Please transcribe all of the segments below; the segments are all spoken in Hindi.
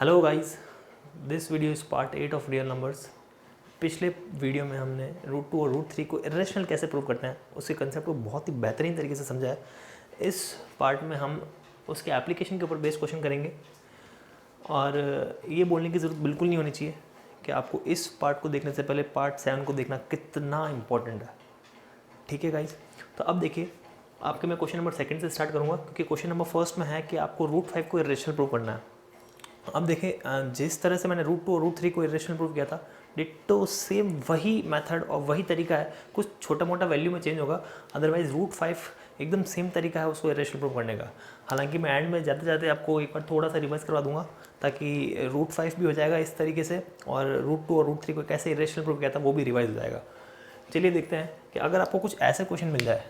Hello guys, this video is part 8 of real numbers. पिछले वीडियो में हमने रूट 2 और रूट 3 को इरेशनल कैसे प्रूव करते हैं उसके कंसेप्ट को बहुत ही बेहतरीन तरीके से समझा है। इस पार्ट में हम उसके एप्लीकेशन के ऊपर बेस्ड क्वेश्चन करेंगे और ये बोलने की ज़रूरत बिल्कुल नहीं होनी चाहिए कि आपको इस पार्ट को देखने से पहले पार्ट 7 को देखना कितना इम्पोर्टेंट है। ठीक है गाइस, तो अब देखिए आपके मैं क्वेश्चन नंबर 2 से स्टार्ट करूँगा क्योंकि क्वेश्चन नंबर 1 में है कि आपको रूट 5 को इरेशनल प्रूव करना है। अब देखिए जिस तरह से मैंने रूट 2 और रूट 3 को इरेशनल प्रूव किया था, डिट्टो सेम वही मेथड और वही तरीका है, कुछ छोटा मोटा वैल्यू में चेंज होगा। अदरवाइज रूट 5 एकदम सेम तरीका है उसको इरेशनल प्रूव करने का। हालांकि मैं एंड में जाते जाते आपको एक बार थोड़ा सा रिवाइज करवा दूंगा ताकि रूट 5 भी हो जाएगा इस तरीके से, और रूट 2 और रूट 3 को कैसे इरेशनल प्रूव किया था वो भी रिवाइज हो जाएगा। चलिए देखते हैं कि अगर आपको कुछ ऐसे क्वेश्चन मिल जाए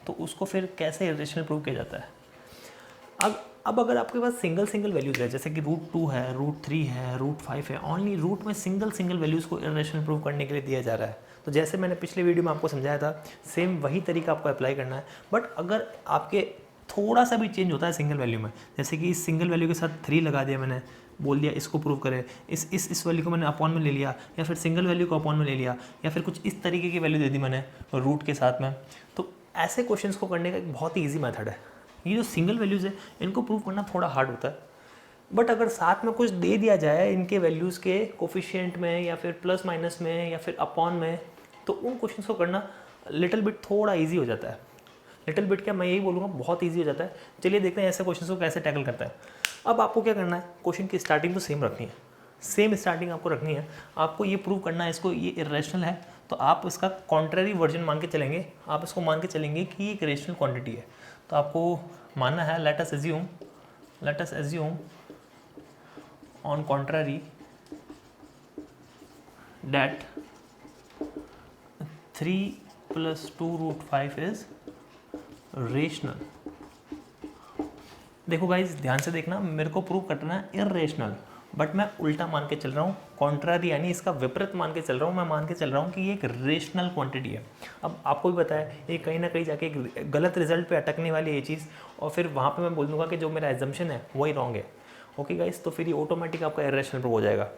तो उसको फिर कैसे इरेशनल प्रूव किया जाता है। अब अगर आपके पास सिंगल वैल्यूज़ है, जैसे कि रूट 2 है, रूट 3 है, रूट 5 है, ओनली रूट में सिंगल वैल्यूज़ को इरेशनल प्रूव करने के लिए दिया जा रहा है, तो जैसे मैंने पिछले वीडियो में आपको समझाया था सेम वही तरीका आपको अप्लाई करना है। बट अगर आपके थोड़ा सा भी चेंज होता है सिंगल वैल्यू में, जैसे कि इस सिंगल वैल्यू के साथ 3 लगा दिया मैंने, बोल दिया इसको प्रूव करें, इस वैल्यू को मैंने अपॉन में ले लिया, या फिर सिंगल वैल्यू को अपॉन में ले लिया, या फिर कुछ इस तरीके की वैल्यू दे दी मैंने रूट के साथ में, तो ऐसे क्वेश्चंस को करने का एक बहुत ही ईजी मेथड है। ये जो सिंगल वैल्यूज़ है इनको प्रूव करना थोड़ा हार्ड होता है, बट अगर साथ में कुछ दे दिया जाए इनके वैल्यूज़ के कोफिशिएंट में या फिर प्लस माइनस में या फिर अपॉन में, तो उन क्वेश्चंस को करना लिटिल बिट थोड़ा इजी हो जाता है। लिटिल बिट क्या, मैं यही बोलूँगा, बहुत ईजी हो जाता है। चलिए देखते हैं ऐसे क्वेश्चंस को कैसे टैकल करता है। अब आपको क्या करना है, क्वेश्चन की स्टार्टिंग तो सेम रखनी है, सेम स्टार्टिंग आपको रखनी है। आपको ये प्रूव करना है इसको ये इरेशनल है, तो आप इसका कॉन्ट्ररी वर्जन मान के चलेंगे। आप इसको मान के चलेंगे कि ये एक रेशनल क्वांटिटी है, तो आपको मानना है let us assume on contrary that 3 + 2 root 5 is rational. देखो गाइज ध्यान से देखना, मेरे को प्रूव करना है इरेशनल, बट मैं उल्टा मान के चल रहा हूँ, कॉन्ट्रारी यानी इसका विपरीत मान के चल रहा हूँ। मैं मान के चल रहा हूँ कि ये एक रेशनल क्वांटिटी है। अब आपको भी पता है ये कहीं ना कहीं जाके एक गलत रिजल्ट पे अटकने वाली है ये चीज़, और फिर वहाँ पे मैं बोल दूँगा कि जो मेरा एजम्पशन है वही रॉन्ग है। ओके गाइज, तो फिर ये ऑटोमेटिक आपका इरेशनल प्रूव हो जाएगा।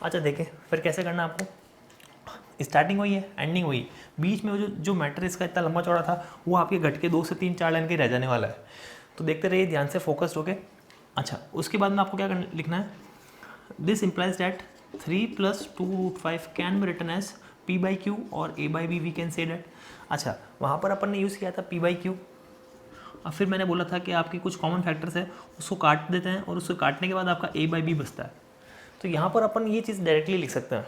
अच्छा देखें फिर कैसे करना है आपको। स्टार्टिंग वही है, एंडिंग वही, बीच में जो मैटर इसका इतना लंबा चौड़ा था वो आपके घट के 2 से 3 4 लाइन के रह जाने वाला है। तो देखते रहिए ध्यान से, फोकस्ड होके। अच्छा उसके बाद में आपको क्या लिखना है, this implies that 3 + 2 root 5 can be written as p/q और a/b we can say that. अच्छा वहाँ पर अपन ने यूज़ किया था p/q, और फिर मैंने बोला था कि आपके कुछ कॉमन फैक्टर्स है उसको काट देते हैं और उसको काटने के बाद आपका a/b बचता है। तो यहाँ पर अपन ये चीज़ डायरेक्टली लिख सकते हैं,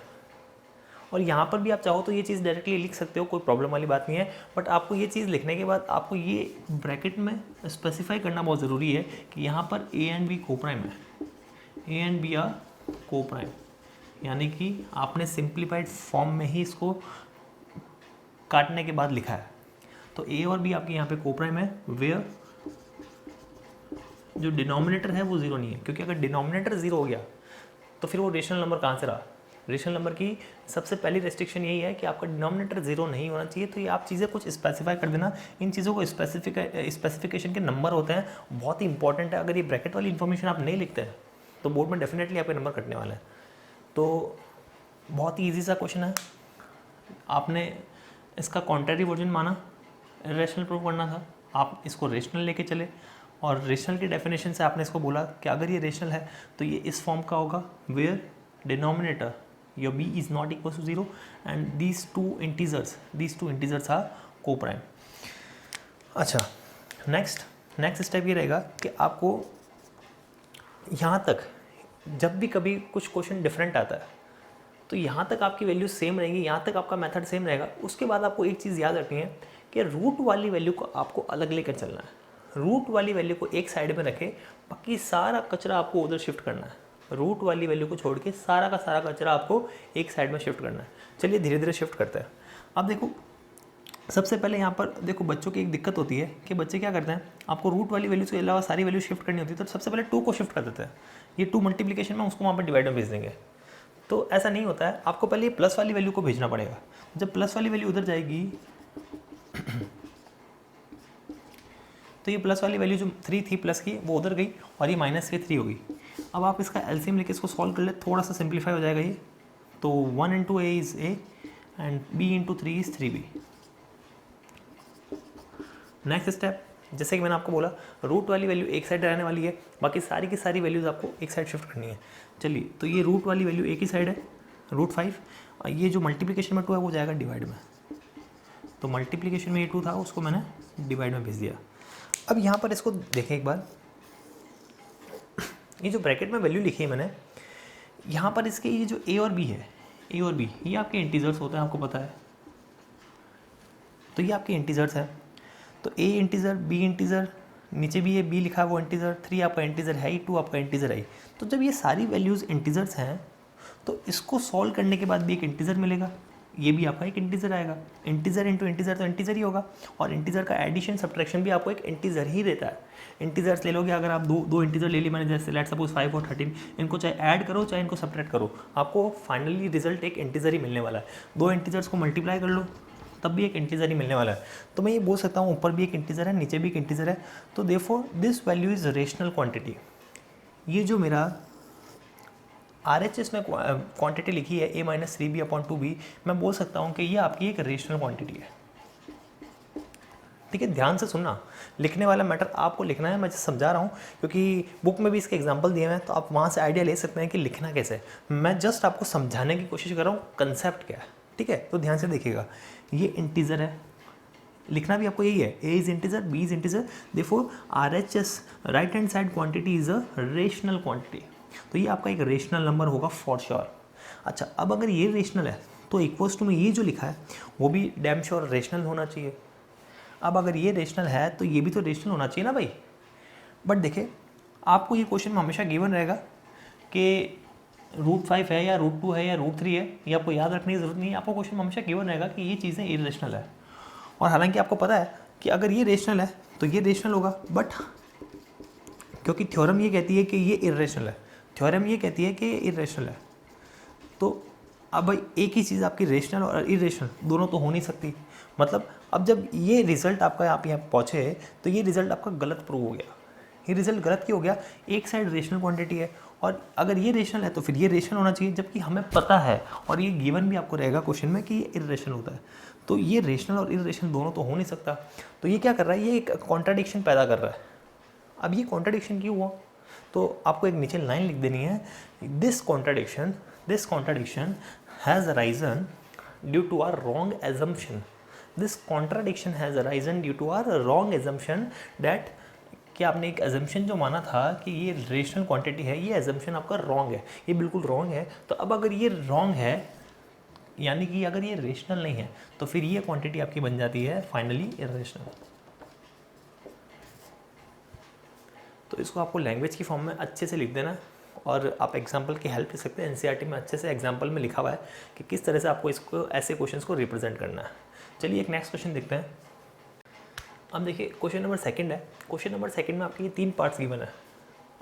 और यहाँ पर भी आप चाहो तो ये चीज़ डायरेक्टली लिख सकते हो, कोई प्रॉब्लम वाली बात नहीं है। बट आपको ये चीज़ लिखने के बाद आपको ये ब्रैकेट में स्पेसिफाई करना बहुत ज़रूरी है कि यहाँ पर a एंड b को प्राइम है, a एंड b आर को प्राइम, यानी कि आपने सिंप्लीफाइड फॉर्म में ही इसको काटने के बाद लिखा है। तो a और b आपके यहाँ पे को प्राइम है, वेयर जो डिनोमिनेटर है वो ज़ीरो नहीं है, क्योंकि अगर डिनोमिनेटर ज़ीरो हो गया तो फिर वो रेशनल नंबर कहाँ से रहा। रेशनल नंबर की सबसे पहली रेस्ट्रिक्शन यही है कि आपका डिनोमिनेटर जीरो नहीं होना चाहिए। तो ये आप चीज़ें कुछ स्पेसिफाई कर देना, इन चीज़ों को स्पेसिफिकेशन के नंबर होते हैं, बहुत ही इंपॉर्टेंट है। अगर ये ब्रैकेट वाली इन्फॉर्मेशन आप नहीं लिखते हैं तो बोर्ड में डेफिनेटली आपके नंबर कटने वाले हैं। तो बहुत ही ईजी सा क्वेश्चन है, आपने इसका कॉन्ट्ररी वर्जन माना, रेशनल प्रूव करना था, आप इसको रेशनल लेके चले, और रेशनल की डेफिनेशन से आपने इसको बोला कि अगर ये रेशनल है तो ये इस फॉर्म का होगा, where denominator your b is not equal to 0 and these two integers are co-prime। अच्छा नेक्स्ट स्टेप ये रहेगा कि आपको यहाँ तक जब भी कभी कुछ क्वेश्चन डिफरेंट आता है तो यहाँ तक आपकी वैल्यू सेम रहेंगी, यहाँ तक आपका मेथड सेम रहेगा। उसके बाद आपको एक चीज़ याद रखनी है कि रूट वाली वैल्यू को आपको अलग लेकर चलना है। रूट वाली वैल्यू को एक साइड में रखें, बाकी सारा कचरा आपको उधर शिफ्ट करना है। रूट वाली वैल्यू को छोड़ के सारा का सारा कचरा आपको एक साइड में शिफ्ट करना है। चलिए धीरे धीरे शिफ्ट करते हैं। अब देखो सबसे पहले यहाँ पर देखो बच्चों की एक दिक्कत होती है कि बच्चे क्या करते हैं, आपको रूट वाली वैल्यू के अलावा सारी वैल्यू शिफ्ट करनी होती है, तो सबसे पहले 2 को शिफ्ट कर देते हैं। ये 2 मल्टीप्लिकेशन में उसको वहाँ पर डिवाइड में भेज देंगे, तो ऐसा नहीं होता है। आपको पहले ये प्लस वाली वैल्यू को भेजना पड़ेगा। जब प्लस वाली वैल्यू उधर जाएगी तो ये प्लस वाली वैल्यू जो 3 थी प्लस की वो उधर गई और ये -3 हो गई। अब आप इसका एलसीएम लेके इसको सॉल्व कर ले, थोड़ा सा सिंप्लीफाई हो जाएगा ये। तो 1 into a is a and b into 3 is 3b। Next step, जैसे कि मैंने आपको बोला रूट वाली वैल्यू एक साइड रहने वाली है, बाकी सारी की सारी वैल्यूज़ आपको एक साइड शिफ्ट करनी है। चलिए, तो ये रूट वाली वैल्यू एक ही साइड है, √5। ये जो मल्टीप्लिकेशन में 2 है वो जाएगा डिवाइड में, तो मल्टीप्लिकेशन में ये 2 था, उसको मैंने डिवाइड में भेज दिया। अब यहाँ पर इसको देखें एक बार, ये जो ब्रैकेट में वैल्यू लिखी है मैंने, यहाँ पर इसके ये जो ए और बी है, ए और बी ये आपके इंटीजर्स होते हैं, आपको पता है। तो ये आपके इंटीजर्स है, तो ए इंटीजर, बी इंटीजर, नीचे भी ये बी लिखा है वो इंटीजर, 3 आपका इंटीजर है ही, 2 आपका इंटीजर है। तो जब ये सारी वैल्यूज़ इंटीजर्स हैं तो इसको सॉल्व करने के बाद भी एक इंटीजर मिलेगा, ये भी आपका एक इंटीजर आएगा। इंटीजर इंटू इंटीजर तो इंटीजर ही होगा, और इंटीजर का एडिशन सब्ट्रैक्शन भी आपको एक इंटीजर ही देता है। इंटीजर्स ले लोगे, अगर आप दो इंटीजर ले ली मैंने, जैसे लेट सपोज 5 और 13, इनको चाहे ऐड करो चाहे इनको सब्ट्रैक्ट करो, आपको फाइनली रिजल्ट एक इंटीजर ही मिलने वाला है। 2 इंटीजर्स को मल्टीप्लाई कर लो तब भी एक इंटीजर ही मिलने वाला है। तो मैं ये बोल सकता हूँ ऊपर भी एक इंटीजर है, नीचे भी एक इंटीजर है, तो therefore this value is rational quantity. ये जो मेरा RHS में क्वांटिटी लिखी है a-3b/2b, मैं बोल सकता हूँ कि ये आपकी एक रेशनल क्वांटिटी है। ठीक है, ध्यान से सुनना, लिखने वाला मैटर आपको लिखना है, मैं समझा रहा हूँ क्योंकि बुक में भी इसके एग्जांपल दिए हुए हैं, तो आप वहाँ से आइडिया ले सकते हैं कि लिखना कैसे है। मैं जस्ट आपको समझाने की कोशिश कर रहा हूँ कंसेप्ट क्या है। ठीक है, तो ध्यान से देखिएगा, ये इंटीजर है, लिखना भी आपको यही है, a is integer, b is integer, therefore RHS right hand side quantity is a rational quantity. तो ये आपका एक रेशनल नंबर होगा फॉर श्योर। अच्छा, अब अगर ये रेशनल है तो इक्वल्स टू में ये जो लिखा है वो भी डैम श्योर रेशनल होना चाहिए। अब अगर ये रेशनल है तो ये भी तो रेशनल होना चाहिए ना भाई। बट देखिए, आपको ये क्वेश्चन में हमेशा गिवन रहेगा कि √5 है या √2 है या √3 है, ये आपको याद रखने की जरूरत नहीं है। आपको क्वेश्चन में हमेशा गिवन रहेगा कि ये चीज़ें इरेशनल है, और हालांकि आपको पता है कि अगर ये रेशनल है तो ये रेशनल होगा, बट क्योंकि थ्योरम ये कहती है कि ये इरेशनल है, थ्योरम ये कहती है कि ये इरेशनल है, तो अब भाई एक ही चीज़ आपकी रेशनल और इरेशनल दोनों तो हो नहीं सकती। मतलब अब जब ये रिज़ल्ट आपका आप यहाँ पहुँचे तो ये रिज़ल्ट आपका गलत प्रूव हो गया। ये रिज़ल्ट गलत क्यों हो गया? एक साइड रेशनल क्वांटिटी है, और अगर ये रेशनल है तो फिर ये रेशनल होना चाहिए, जबकि हमें पता है और ये गिवन भी आपको रहेगा क्वेश्चन में कि ये इरेशनल होता है। तो ये रेशनल और इरेशनल दोनों तो हो नहीं सकता। तो ये क्या कर रहा है? ये एक कॉन्ट्राडिक्शन पैदा कर रहा है। अब ये कॉन्ट्राडिक्शन क्यों हुआ? तो आपको एक नीचे लाइन लिख देनी है, this contradiction has arisen due to our wrong assumption. This contradiction has arisen due to our wrong assumption that, कि आपने एक एजम्पशन जो माना था कि ये रेशनल क्वांटिटी है, ये एजम्पशन आपका रॉन्ग है, ये बिल्कुल रॉन्ग है। तो अब अगर ये रॉन्ग है, यानी कि अगर ये रेशनल नहीं है, तो फिर ये क्वांटिटी आपकी बन जाती है फाइनली इरेशनल। तो इसको आपको लैंग्वेज की फॉर्म में अच्छे से लिख देना, और आप एग्जाम्पल की हेल्प ले सकते हैं। NCERT में अच्छे से एग्जाम्पल में लिखा हुआ है कि किस तरह से आपको इसको ऐसे क्वेश्चंस को रिप्रेजेंट करना है। चलिए एक नेक्स्ट क्वेश्चन देखते हैं। अब देखिए क्वेश्चन नंबर 2 है। क्वेश्चन नंबर 2 में आपके ये 3 पार्ट्स गिवन है,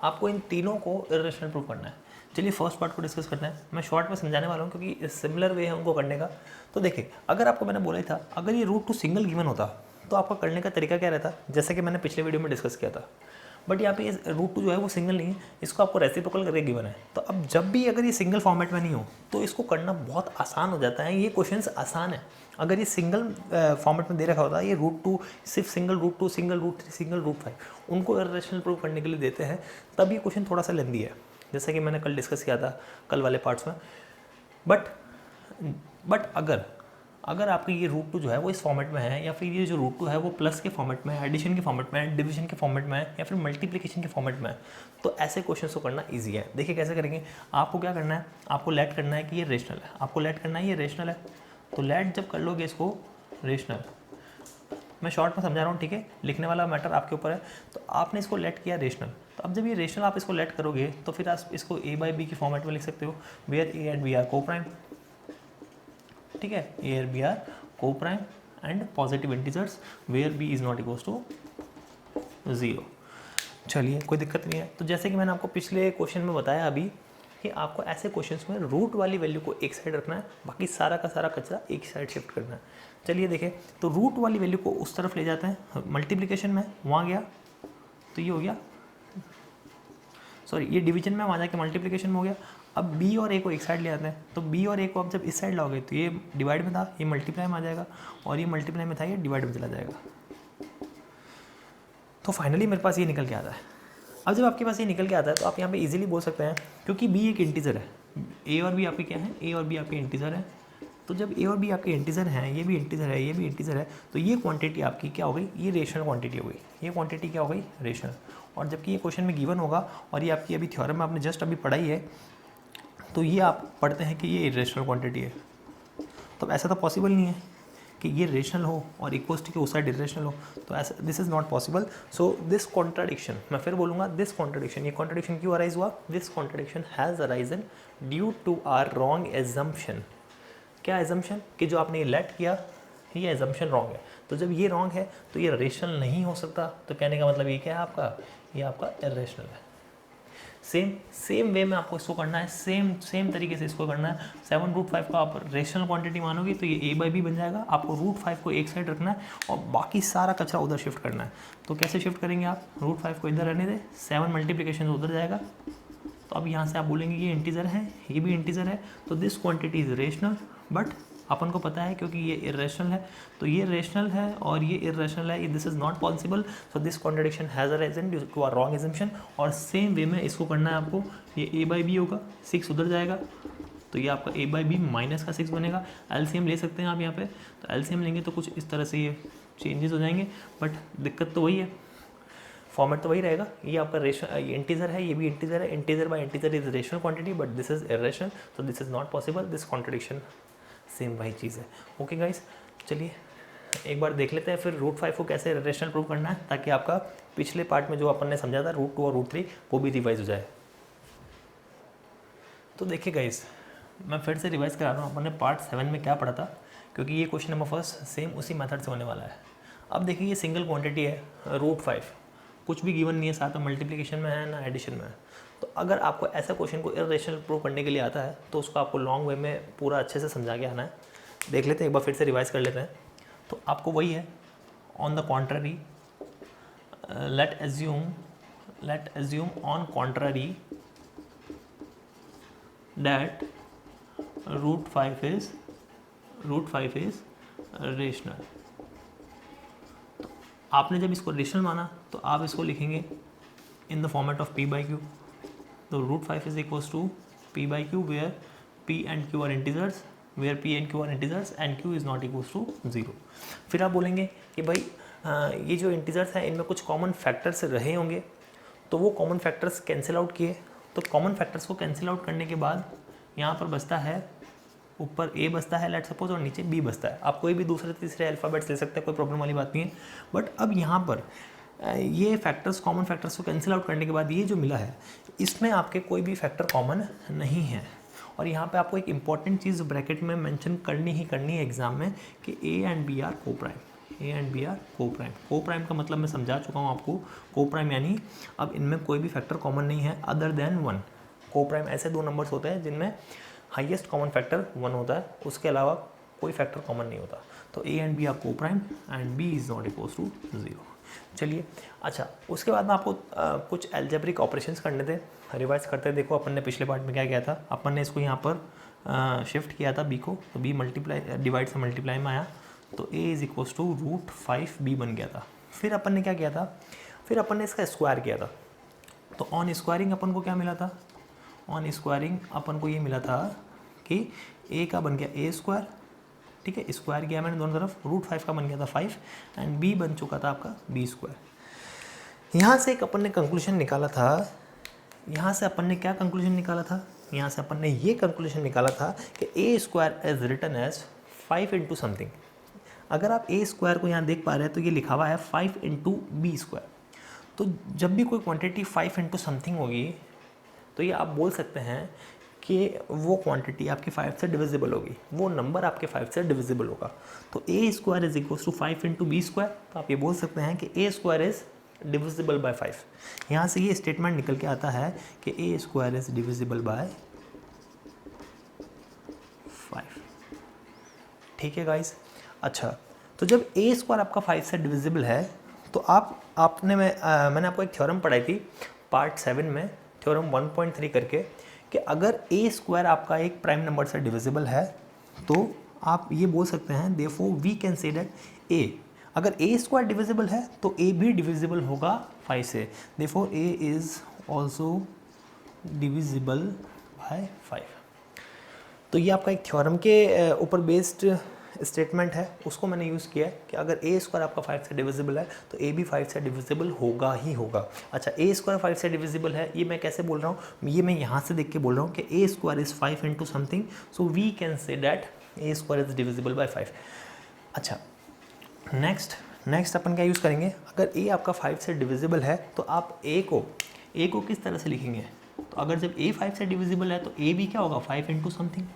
आपको इन तीनों को इरेशनल प्रूव करना है। चलिए फर्स्ट पार्ट को डिस्कस करते हैं। मैं शॉर्ट में समझाने वाला हूँ क्योंकि सिमिलर वे है उनको करने का। तो देखिए, अगर आपको मैंने बोला ही था, अगर ये √2 सिंगल गिवन होता तो आपका करने का तरीका क्या रहता, जैसे कि मैंने पिछले वीडियो में डिस्कस किया था। बट यहाँ पे ये √2 जो है वो सिंगल नहीं है, इसको आपको रेसिप्रोकल करके गिवन है। तो अब जब भी अगर ये सिंगल फॉर्मेट में नहीं हो तो इसको करना बहुत आसान हो जाता है। ये क्वेश्चंस आसान है। अगर ये सिंगल फॉर्मेट में दे रखा होता है, ये √2 सिर्फ सिंगल √2 सिंगल √3 सिंगल √5 उनको इरेशनल प्रूव करने के लिए देते हैं, तब ये क्वेश्चन थोड़ा सा लेंदी है, जैसा कि मैंने कल डिस्कस किया था कल वाले पार्ट्स में। बट अगर आपकी ये √2 जो है वो इस फॉर्मेट में है, या फिर ये जो √2 है वो प्लस के फॉर्मेट में है, एडिशन के फॉर्मेट में है, डिवीजन के फॉर्मेट में है, या फिर मल्टीप्लिकेशन के फॉर्मेट में है, तो ऐसे क्वेश्चन को करना ईजी है। देखिए कैसे करेंगे। आपको क्या करना है, आपको लेट करना है कि ये रेशनल है, आपको लेट करना है ये रेशनल है। तो लेट जब कर लोगे इसको रेशनल, मैं शॉर्ट में समझा रहा हूँ, ठीक है, लिखने वाला मैटर आपके ऊपर है। तो आपने इसको लेट किया रेशनल, तो अब जब ये रेशनल आप इसको लेट करोगे तो फिर आप इसको a/b की फॉर्मेट में लिख सकते हो, where a and b are coprime. ठीक है, a और b are coprime and positive integers where b is not equals to 0। चलिए कोई दिक्कत नहीं है। तो जैसे कि मैंने आपको पिछले क्वेश्चन में बताया अभी कि आपको ऐसे क्वेश्चंस में रूट वाली वैल्यू को एक साइड रखना है, बाकी सारा का सारा कचरा एक साइड शिफ्ट करना है। चलिए देखें, तो रूट वाली वैल्यू को उस तरफ ले जाते हैं, मल्टीप्लिकेशन में वहाँ गया तो ये हो गया, सॉरी ये डिवीजन में वहाँ जाके मल्टीप्लिकेशन में हो गया। अब बी और ए को एक साइड ले आते हैं, तो बी और ए को अब जब इस साइड लाओगे तो ये डिवाइड में था, ये मल्टीप्लाई में आ जाएगा, और ये मल्टीप्लाई में था, ये डिवाइड में चला जाएगा। तो फाइनली मेरे पास ये निकल के आता है। अब जब आपके पास ये निकल के आता है तो आप यहाँ पे इजीली बोल सकते हैं, क्योंकि बी एक इंटीजर है, ए और बी आपके क्या है, ए और बी आपके इंटीजर है। तो जब ए और बी आपके इंटीजर हैं, ये भी इंटीजर है, ये भी इंटीजर है, तो ये क्वांटिटी आपकी क्या हो गई, ये रेशनल क्वांटिटी हो गई, ये क्वांटिटी क्या हो गई, रेशनल। और जबकि ये क्वेश्चन में गिवन होगा और ये आपकी अभी थ्योरम में आपने जस्ट अभी पढ़ाई है, तो ये आप पढ़ते हैं कि ये इरेशनल क्वांटिटी है। तो ऐसा तो पॉसिबल नहीं है कि ये रेशनल हो और इक्वलिटी के उस साइड इरेशनल हो, तो ऐसा this is not possible. So this contradiction, मैं फिर बोलूँगा दिस कॉन्ट्राडिक्शन, ये कॉन्ट्राडिक्शन क्यों अराइज हुआ, this contradiction has arisen due to our wrong assumption. क्या एजम्पशन, कि जो आपने ये लेट किया ये एजम्पशन रॉन्ग है। तो जब ये रॉन्ग है तो ये रेशनल नहीं हो सकता, तो कहने का मतलब ये क्या है आपका, ये आपका इरेशनल है। सेम वे में आपको इसको करना है, सेम तरीके से इसको करना है। 7√5 का आप रेशनल क्वांटिटी मानोगे तो ये a/b बन जाएगा। आपको √5 को एक साइड रखना है और बाकी सारा कचरा उधर शिफ्ट करना है। तो कैसे शिफ्ट करेंगे आप, √5 को इधर रहने दें, 7 मल्टीप्लिकेशन उधर जाएगा। तो अब यहाँ से आप बोलेंगे ये इंटीजर है, ये भी इंटीजर है, तो this quantity is rational, but अपन को पता है क्योंकि ये इरेशनल है, तो ये रेशनल है और ये इरेशनल है, this is not possible. So this contradiction has arisen due to our wrong assumption. और सेम वे में इसको करना है आपको, ये a/b होगा, 6 उधर जाएगा, तो ये आपका a/b माइनस का 6 बनेगा। एलसीएम ले सकते हैं आप यहाँ पे, तो एलसीएम लेंगे तो कुछ इस तरह से ये चेंजेस हो जाएंगे, बट दिक्कत तो वही है, फॉर्मेट तो वही रहेगा। ये आपका रेशनल इंटीजर है, ये भी इंटीजर है, integer by integer is rational quantity, but this is irrational, so this is not possible. This contradiction same वही चीज़ है। ओके गाइस, चलिए एक बार देख लेते हैं फिर √5 को कैसे रेशनल प्रूव करना है, ताकि आपका पिछले पार्ट में जो अपन ने समझा था √2 और √3 वो भी रिवाइज हो जाए। तो देखिए गाइस, मैं फिर से रिवाइज करा रहा हूँ, अपन ने पार्ट 7 में क्या पढ़ा था, क्योंकि ये क्वेश्चन नंबर फर्स्ट सेम उसी मेथड से होने वाला है। अब देखिए ये सिंगल क्वांटिटी है √5, कुछ भी गिवन नहीं है, साथ में मल्टीप्लिकेशन में है ना एडिशन में है। तो अगर आपको ऐसा क्वेश्चन को इरेशनल प्रूव करने के लिए आता है तो उसको आपको लॉन्ग वे में पूरा अच्छे से समझा के आना है। देख लेते हैं एक बार फिर से रिवाइज कर लेते हैं। तो आपको वही है, on the contrary late assume on contrary that √5 is rational. तो आपने जब इसको रेशनल माना तो आप इसको लिखेंगे in the format of p/q। तो √5 is equals to p/q where p and q are integers, where p and q are integers and q is not equals to 0। फिर आप बोलेंगे कि भाई ये जो इंटीजर्स हैं इनमें कुछ कॉमन फैक्टर्स रहे होंगे, तो वो कॉमन फैक्टर्स कैंसिल आउट किए। तो कॉमन फैक्टर्स को कैंसिल आउट करने के बाद यहाँ पर बचता है, ऊपर a बचता है लेट सपोज और नीचे b बचता है। आप कोई भी दूसरे तीसरे अल्फ़ाबेट्स ले सकते हैं, कोई प्रॉब्लम वाली बात नहीं है। बट अब यहाँ पर ये फैक्टर्स, कॉमन फैक्टर्स को कैंसिल आउट करने के बाद ये जो मिला है इसमें आपके कोई भी फैक्टर कॉमन नहीं है। और यहाँ पे आपको एक इंपॉर्टेंट चीज़ ब्रैकेट में मेंशन करनी है एग्जाम में कि a and b are coprime, a and b are coprime. Coprime का मतलब मैं समझा चुका हूँ आपको, को प्राइम यानी अब इनमें कोई भी फैक्टर कॉमन नहीं है अदर देन 1। को प्राइम ऐसे दो नंबर्स होते हैं जिनमें हाईएस्ट कॉमन फैक्टर 1 होता है, उसके अलावा कोई फैक्टर कॉमन नहीं होता। तो a and b are coprime and b is not equals to 0। चलिए अच्छा, उसके बाद में आपको कुछ एल्जेब्रिक ऑपरेशंस करने थे, रिवाइज करते हैं। देखो अपन ने पिछले पार्ट में क्या किया था, अपन ने इसको यहाँ पर शिफ्ट किया था b को, तो b मल्टीप्लाई डिवाइड से मल्टीप्लाई में आया, तो a is equals to √5b बन गया था। फिर अपन ने क्या किया था, फिर अपन ने इसका स्क्वायर किया था। तो ऑन स्क्वायरिंग अपन को क्या मिला था, ऑन स्क्वायरिंग अपन को ये मिला था कि a का बन गया a², ठीक है, स्क्वायर किया मैंने दोनों तरफ, √5 का बन गया था 5 एंड b बन चुका था आपका b²। यहाँ से एक अपन ने कंक्लूजन निकाला था, यहाँ से अपन ने क्या कंक्लूजन निकाला था, यहाँ से अपन ने ये कंक्लूजन निकाला था कि a² is written as 5 into something. अगर आप a² को यहाँ देख पा रहे हैं तो ये लिखा हुआ है 5 इंटू b²। तो जब भी कोई क्वांटिटी 5 इंटू समथिंग होगी तो ये आप बोल सकते हैं कि वो क्वांटिटी आपकी 5 से डिविजिबल होगी, वो नंबर आपके 5 से डिविजिबल होगा। तो a² is equals to 5 into b²। तो आप ये बोल सकते हैं कि a² इज डिविजिबल बाय 5। यहाँ से ये स्टेटमेंट निकल के आता है कि a² इज डिविजिबल बाय 5। ठीक है गाइस, अच्छा तो जब a² आपका 5 से डिविजिबल है तो मैंने आपको एक थ्योरम पढ़ाई थी पार्ट 7 में थ्योरम 1.3 करके कि अगर ए स्क्वायर आपका एक प्राइम नंबर से डिविजिबल है तो आप ये बोल सकते हैं therefore we can say that A, अगर ए स्क्वायर डिविजिबल है तो ए भी डिविजिबल होगा 5 से, therefore A is also divisible by 5। तो ये आपका एक थ्योरम के ऊपर बेस्ड स्टेटमेंट है, उसको मैंने यूज़ किया है कि अगर ए स्क्वायर आपका 5 से डिविजिबल है तो ए भी 5 से डिविजिबल होगा ही होगा। अच्छा, ए स्क्वायर 5 से डिविजिबल है, ये मैं कैसे बोल रहा हूँ, ये मैं यहाँ से देख के बोल रहा हूँ कि A square is 5 into something, so we can say that A square is divisible by 5। अच्छा, नेक्स्ट अपन क्या यूज़ करेंगे, अगर ए आपका 5 से डिविजिबल है तो आप ए को किस तरह से लिखेंगे, तो अगर जब ए 5 से डिविजिबल है तो ए भी क्या होगा 5 इंटू समथिंग।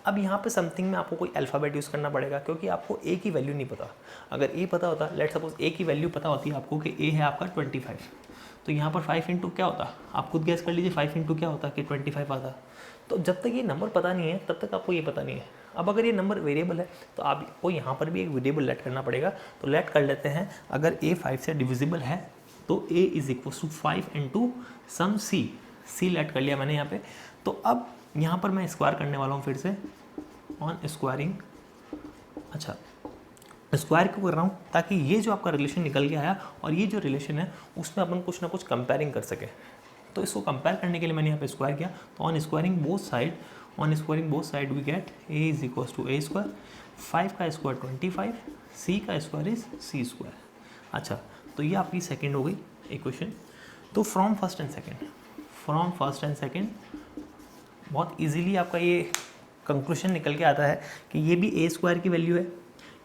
अब यहाँ पे समथिंग में आपको कोई अल्फ़ाबेट यूज़ करना पड़ेगा क्योंकि आपको ए की वैल्यू नहीं पता। अगर ए पता होता, लेट सपोज ए की वैल्यू पता होती है आपको कि ए है आपका 25, तो यहाँ पर 5 इंटू क्या होता, आप खुद गैस कर लीजिए 5 इंटू क्या होता कि 25 आता। तो जब तक ये नंबर पता नहीं है तब तक आपको ये पता नहीं है। अब अगर ये नंबर वेरिएबल है तो आपको यहाँ पर भी एक वेरिएबल लेट करना पड़ेगा, तो लेट कर लेते हैं, अगर ए 5 से डिविजिबल है तो a is equal to 5 into some c let कर लिया मैंने यहाँ पे। तो अब यहाँ पर मैं स्क्वायर करने वाला हूँ फिर से ऑन स्क्वायरिंग। अच्छा, स्क्वायर क्यों कर रहा हूँ, ताकि ये जो आपका रिलेशन निकल के आया और ये जो रिलेशन है उसमें अपन कुछ ना कुछ कंपेयरिंग कर सके, तो इसको कंपेयर करने के लिए मैंने यहाँ पे स्क्वायर किया। तो on squaring both side we get a is equal to a square, 5 का स्क्वायर 25, सी का स्क्वायर इज सी स्क्वायर। अच्छा, तो ये आपकी सेकेंड हो गई इक्वेशन। तो फ्रॉम फर्स्ट एंड सेकेंड बहुत इजीली आपका ये कंक्लूशन निकल के आता है कि ये भी ए स्क्वायर की वैल्यू है,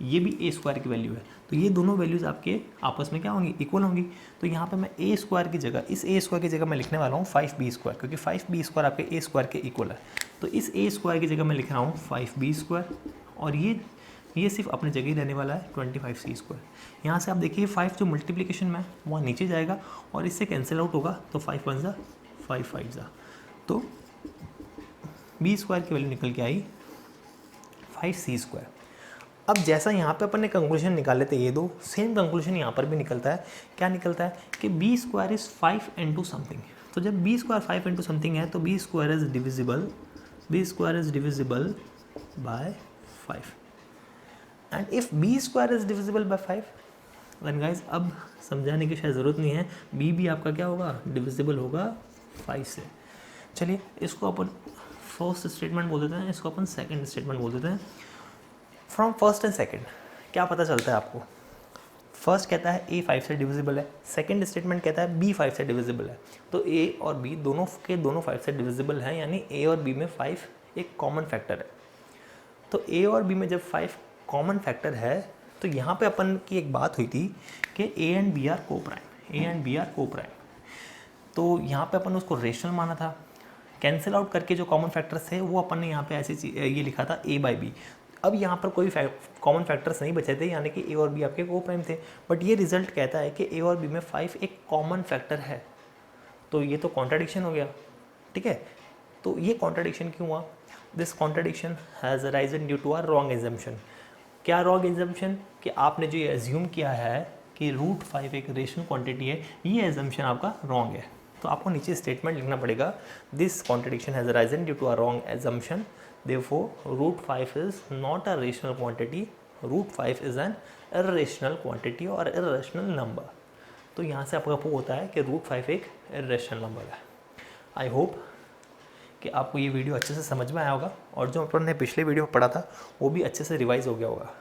ये भी ए स्क्वायर की वैल्यू है, तो ये दोनों वैल्यूज़ आपके आपस में क्या होंगी, इक्वल होंगी। तो यहाँ पे मैं ए स्क्वायर की जगह, इस ए स्क्वायर की जगह मैं लिखने वाला हूँ 5b स्क्वायर, क्योंकि 5b स्क्वायर आपके ए स्क्वायर के इक्वल है। तो इस ए स्क्वायर की जगह मैं लिख रहा हूँ 5b स्क्वायर, और ये सिर्फ अपनी जगह ही रहने वाला है 25c स्क्वायर। यहाँ से आप देखिए 5 जो मल्टीप्लिकेशन में वहाँ नीचे जाएगा और इससे कैंसिल आउट होगा, तो 5 1 जा 5 5 जा, तो बी स्क्वायर की वैल्यू निकल के आई 5c स्क्वायर। अब जैसा यहाँ पे अपन ने कंक्लूजन निकाले थे ये दो, सेम कंक्लूजन यहाँ पर भी निकलता है। क्या निकलता है कि b square is 5 into something. तो जब बी स्क्वायर 5 इंटू समथिंग है तो b square is divisible by 5, and if b square is divisible by 5 then guys अब समझाने की शायद ज़रूरत नहीं है, बी भी आपका क्या होगा, डिविजिबल होगा 5 से। चलिए इसको अपन फर्स्ट स्टेटमेंट बोल देते हैं, इसको अपन सेकंड स्टेटमेंट बोल देते हैं। फ्रॉम फर्स्ट एंड सेकंड क्या पता चलता है आपको, फर्स्ट कहता है ए 5 से डिविजिबल है, सेकंड स्टेटमेंट कहता है बी 5 से डिविजिबल है। तो ए और बी दोनों 5 से डिविजिबल हैं, यानी ए और बी में 5 एक कॉमन फैक्टर है। तो ए और बी में जब 5 कॉमन फैक्टर है तो यहाँ पे अपन की एक बात हुई थी कि ए एंड बी आर को प्राइम, तो यहाँ पे अपन उसको रेशनल माना था। कैंसिल आउट करके जो कॉमन फैक्टर्स थे वो अपन ने यहाँ पे ऐसी ये लिखा था a बाई बी। अब यहाँ पर कोई कॉमन फैक्टर्स नहीं बचे थे, यानी कि ए और बी आपके को प्राइम थे, बट ये रिजल्ट कहता है कि ए और बी में 5 एक कॉमन फैक्टर है। तो ये तो कॉन्ट्राडिक्शन हो गया, ठीक है। तो ये कॉन्ट्राडिक्शन क्यों हुआ, this contradiction has arisen due to our wrong assumption. क्या रॉन्ग एजम्पशन, कि आपने जो ये एज्यूम किया है कि √5 एक रेशनल क्वांटिटी है, ये एजम्पशन आपका रॉन्ग है। तो आपको नीचे स्टेटमेंट लिखना पड़ेगा, this contradiction has arisen due to our wrong assumption, therefore √5 is not a rational quantity, √5 is an irrational quantity और irrational number। तो यहाँ से आपका प्रूव होता है कि √5 एक irrational number है। आई होप कि आपको ये वीडियो अच्छे से समझ में आया होगा, और जो अपन ने पिछले वीडियो में पढ़ा था वो भी अच्छे से रिवाइज हो गया होगा।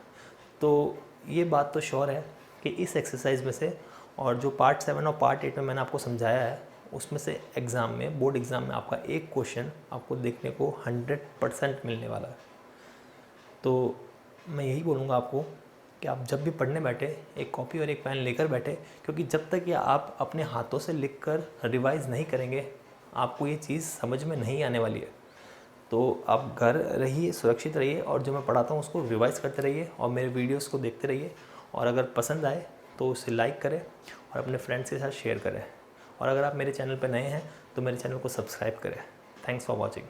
तो ये बात तो श्योर है कि इस एक्सरसाइज में से, और जो पार्ट 7 और पार्ट 8 में मैंने आपको समझाया है, उसमें से एग्ज़ाम में, बोर्ड एग्ज़ाम में आपका एक क्वेश्चन आपको देखने को 100% मिलने वाला है। तो मैं यही बोलूँगा आपको कि आप जब भी पढ़ने बैठे एक कॉपी और एक पेन लेकर बैठे, क्योंकि जब तक ये आप अपने हाथों से लिखकर रिवाइज़ नहीं करेंगे आपको ये चीज़ समझ में नहीं आने वाली है। तो आप घर रहिए, सुरक्षित रहिए, और जो मैं पढ़ाता हूँ उसको रिवाइज़ करते रहिए और मेरे वीडियोज़ को देखते रहिए। और अगर पसंद आए तो उसे लाइक करें और अपने फ्रेंड्स के साथ शेयर करें। और अगर आप मेरे चैनल पर नए हैं तो मेरे चैनल को सब्सक्राइब करें। Thanks for watching.